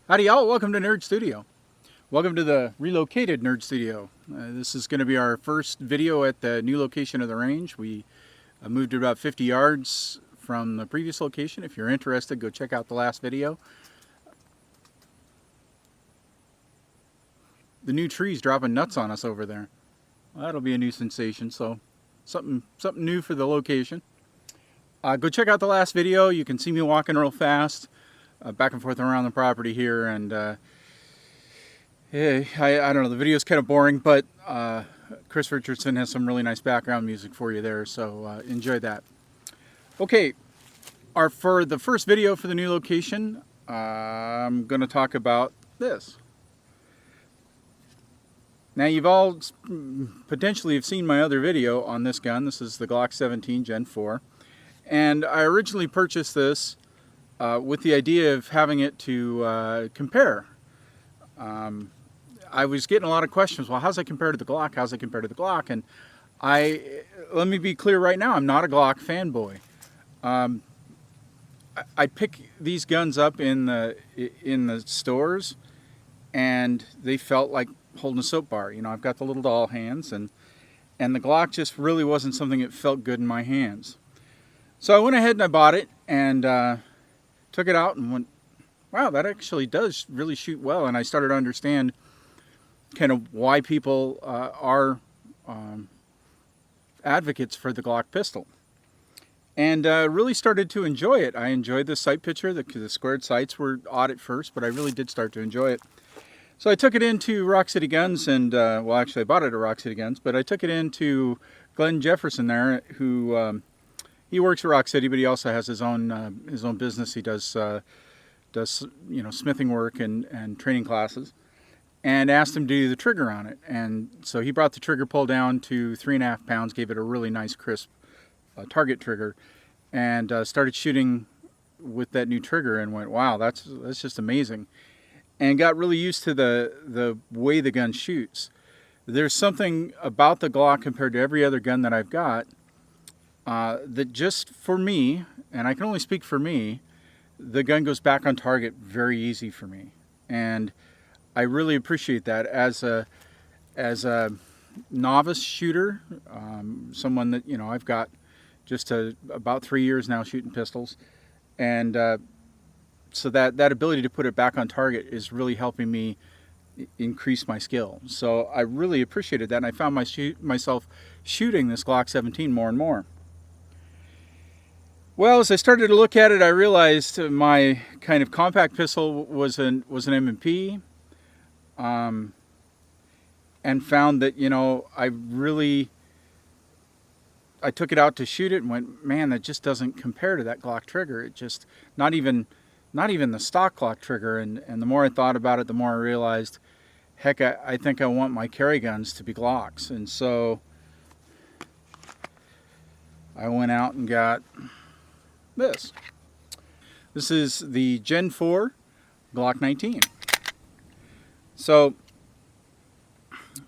Howdy y'all, welcome to Nerd Studio. Welcome to the relocated Nerd Studio. This is going to be our first video at the new location of the range. We moved it about 50 yards from the previous location. If you're interested, go check out the last video. The new tree's dropping nuts on us over there. Well, that'll be a new sensation, so something new for the location. Go check out the last video. You can see me walking real fast. Back and forth around the property here, and yeah, I don't know, the video's kind of boring, but Chris Richardson has some really nice background music for you there, so enjoy that. Okay, for the first video for the new location, I'm going to talk about this. Now, you've all potentially have seen my other video on this gun. This is the Glock 17 Gen 4, and I originally purchased this with the idea of having it to compare. I was getting a lot of questions. Well, how's it compare to the Glock? How's it compare to the Glock? And let me be clear right now, I'm not a Glock fanboy. I pick these guns up in the stores, and they felt like holding a soap bar. You know, I've got the little doll hands, and the Glock just really wasn't something that felt good in my hands. So I went ahead and I bought it, and took it out and went, wow, that actually does really shoot well. And I started to understand kind of why people are advocates for the Glock pistol. And really started to enjoy it. I enjoyed the sight picture. The squared sights were odd at first, but I really did start to enjoy it. So I took it into Rock City Guns, and well, actually I bought it at Rock City Guns, but I took it into Glenn Jefferson there, who he works at Rock City, but he also has his own business. He does you know, smithing work and training classes, and asked him to do the trigger on it. And so he brought the trigger pull down to 3.5 pounds, gave it a really nice crisp target trigger, and started shooting with that new trigger, and went, wow, that's just amazing, and got really used to the way the gun shoots. There's something about the Glock compared to every other gun that I've got. That just for me, and I can only speak for me, the gun goes back on target very easy for me, and I really appreciate that as a novice shooter, someone that, you know, I've got just about 3 years now shooting pistols, and so that ability to put it back on target is really helping me increase my skill. So I really appreciated that, and I found myself shooting this Glock 17 more and more. Well, as I started to look at it, I realized my kind of compact pistol was an M.B.H, and found that, you know, I took it out to shoot it and went, man, that just doesn't compare to that Glock trigger. It just, not even the stock Glock trigger. And the more I thought about it, the more I realized, heck, I think I want my carry guns to be Glocks. And so I went out and got this. This is the Gen 4 Glock 19. So,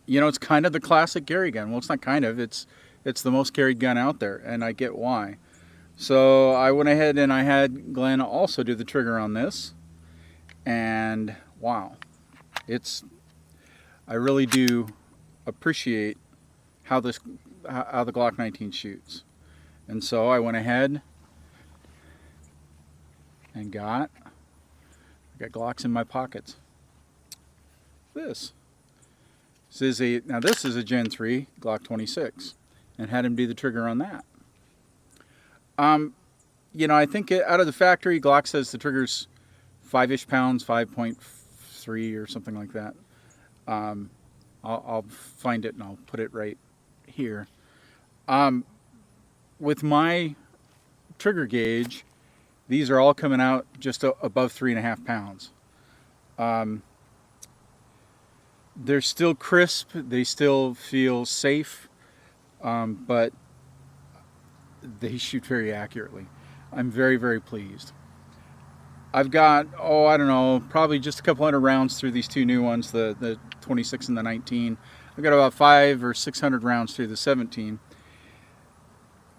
you know, it's kind of the classic carry gun. Well, it's not kind of, it's the most carried gun out there, and I get why. So I went ahead and I had Glenn also do the trigger on this, and wow, I really do appreciate how the Glock 19 shoots. And so I went ahead and I got Glocks in my pockets. This is a Gen 3 Glock 26, and had him do the trigger on that. You know, I think out of the factory, Glock says the trigger's 5-ish pounds, 5.3 or something like that. I'll find it and I'll put it right here. With my trigger gauge, these are all coming out just above 3.5 pounds. They're still crisp, they still feel safe, but they shoot very accurately. I'm very, very pleased. I've got, I don't know, probably just a couple hundred rounds through these two new ones, the 26 and the 19. I've got about 500 or 600 rounds through the 17.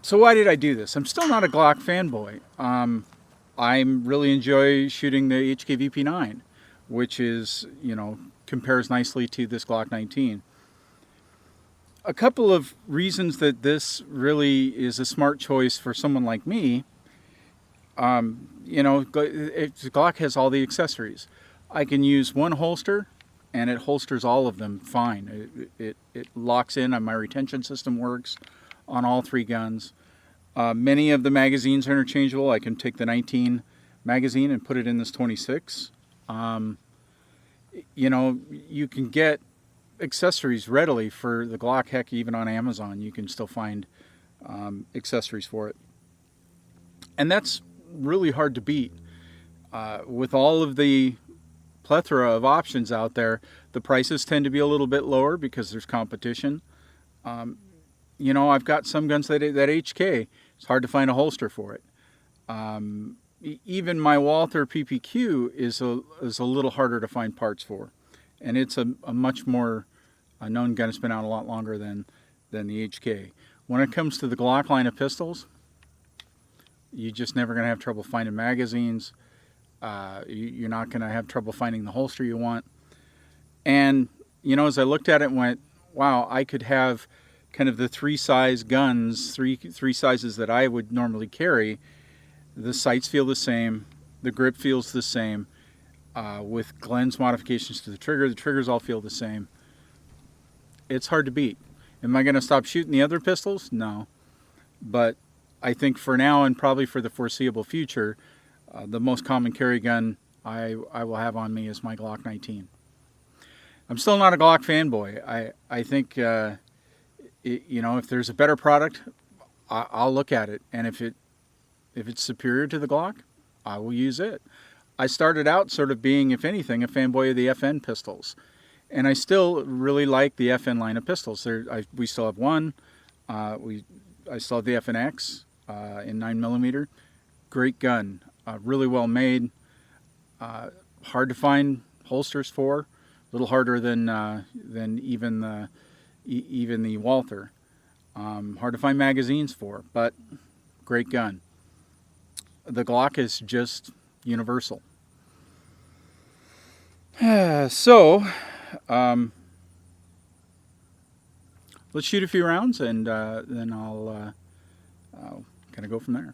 So why did I do this? I'm still not a Glock fanboy. I really enjoy shooting the HK VP9. which is, compares nicely to this Glock 19. A couple of reasons that this really is a smart choice for someone like me. Glock has all the accessories. I can use one holster, and it holsters all of them fine. It locks in, and my retention system works on all 3 guns. Many of the magazines are interchangeable. I can take the 19 magazine and put it in this 26. You can get accessories readily for the Glock. Heck, even on Amazon, you can still find accessories for it. And that's really hard to beat. With all of the plethora of options out there, the prices tend to be a little bit lower because there's competition. I've got some guns that HK, it's hard to find a holster for it. Even my Walther PPQ is a little harder to find parts for. And it's a much more known gun. It's been out a lot longer than the HK. When it comes to the Glock line of pistols, you're just never going to have trouble finding magazines. You're not going to have trouble finding the holster you want. And, as I looked at it and went, wow, I could have kind of the 3 size guns, three sizes that I would normally carry. The sights feel the same. The grip feels the same. With Glenn's modifications to the triggers all feel the same. It's hard to beat. Am I going to stop shooting the other pistols? No. But I think for now and probably for the foreseeable future, the most common carry gun I will have on me is my Glock 19. I'm still not a Glock fanboy. I think, if there's a better product, I'll look at it. And if it's superior to the Glock, I will use it. I started out sort of being, if anything, a fanboy of the FN pistols. And I still really like the FN line of pistols. We still have one. I still have the FNX in 9mm. Great gun. Really well made. Hard to find holsters for. A little harder than even the Walther. Hard to find magazines for, but great gun. The Glock is just universal. So, let's shoot a few rounds, and then I'll kind of go from there.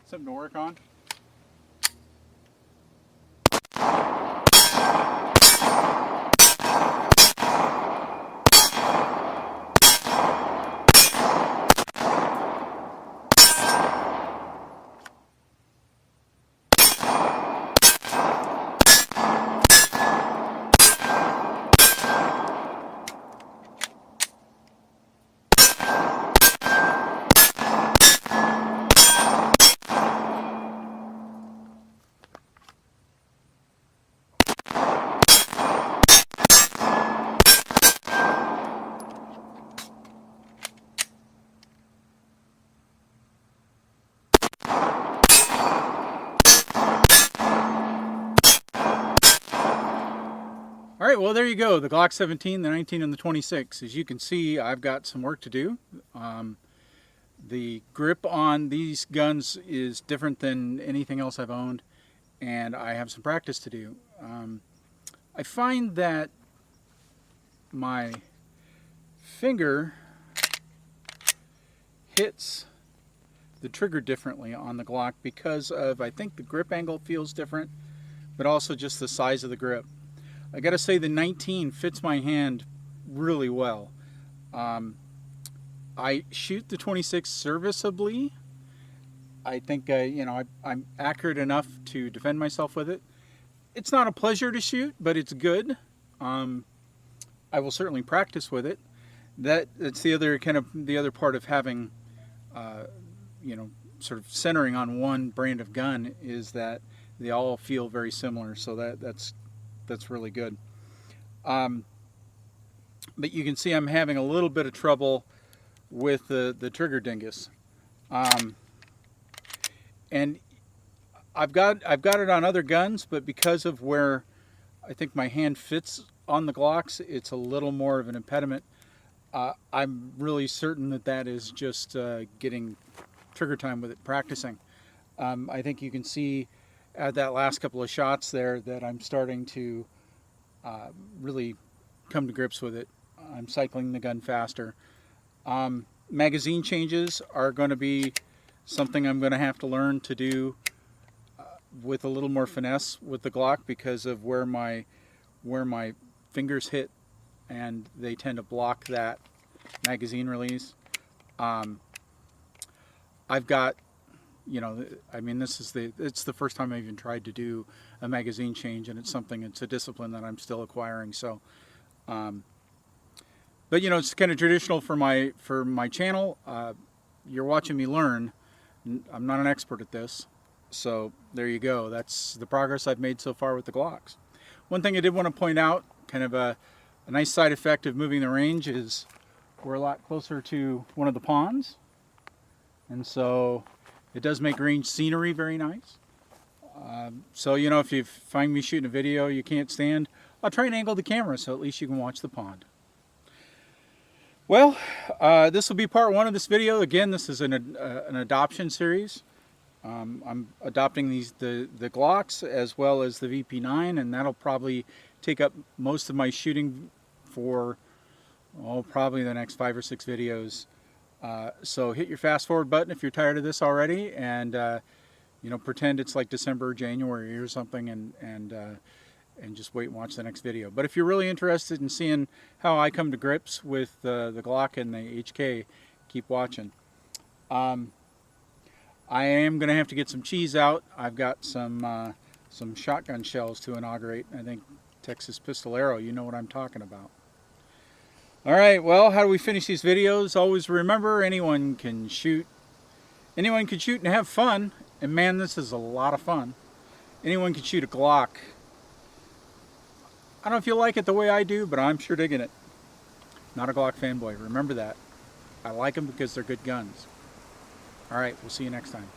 something to work on. All right, well, there you go. The Glock 17, the 19, and the 26. As you can see, I've got some work to do. The grip on these guns is different than anything else I've owned, and I have some practice to do. I find that my finger hits the trigger differently on the Glock because of, I think the grip angle feels different, but also just the size of the grip. I gotta say the 19 fits my hand really well. I shoot the 26 serviceably. I think I'm accurate enough to defend myself with it. It's not a pleasure to shoot, but it's good. I will certainly practice with it. That's the other part of having, sort of centering on one brand of gun is that they all feel very similar. So that's really good. But you can see I'm having a little bit of trouble with the trigger dingus. And I've got it on other guns, but because of where I think my hand fits on the Glocks, it's a little more of an impediment. I'm really certain that is just getting trigger time with it, practicing. I think you can see at that last couple of shots there that I'm starting to really come to grips with it. I'm cycling the gun faster. Magazine changes are going to be something I'm going to have to learn to do with a little more finesse with the Glock because of where my fingers hit, and they tend to block that magazine release. I've got, it's the first time I've even tried to do a magazine change, and it's a discipline that I'm still acquiring. So, but it's kind of traditional for my channel. You're watching me learn. I'm not an expert at this, so there you go. That's the progress I've made so far with the Glocks. One thing I did want to point out, kind of a nice side effect of moving the range, is we're a lot closer to one of the ponds, and so it does make range scenery very nice. So if you find me shooting a video you can't stand, I'll try and angle the camera so at least you can watch the pond. Well, this will be part one of this video. Again, this is an adoption series. I'm adopting the Glocks as well as the VP9, and that'll probably take up most of my shooting for probably the next 5 or 6 videos. So hit your fast forward button if you're tired of this already, and pretend it's like December or January or something, and just wait and watch the next video. But if you're really interested in seeing how I come to grips with the Glock and the HK, keep watching. I am going to have to get some cheese out. I've got some shotgun shells to inaugurate. I think Texas Pistolero, you know what I'm talking about. All right, well, how do we finish these videos? Always remember, anyone can shoot. Anyone can shoot and have fun. And man, this is a lot of fun. Anyone can shoot a Glock. I don't know if you like it the way I do, but I'm sure digging it. Not a Glock fanboy. Remember that. I like them because they're good guns. All right, we'll see you next time.